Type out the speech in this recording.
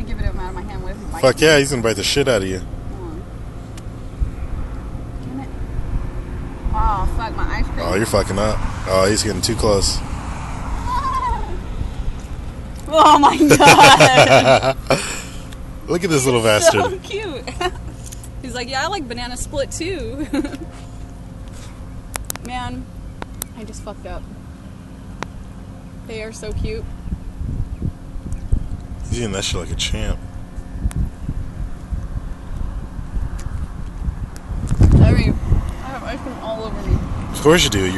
give it him out of my hand. What if he bites Fuck me? yeah, he's gonna bite the shit out of you. Damn it. Oh, fuck, my ice cream. Oh, you're fucking up. Oh, he's getting too close. Oh my god. Look at this little bastard. So cute. He's like, yeah, I like banana split too. Man, I just fucked up. They are so cute. He's eating that shit like a champ. I have ice cream all over me. Of course you do.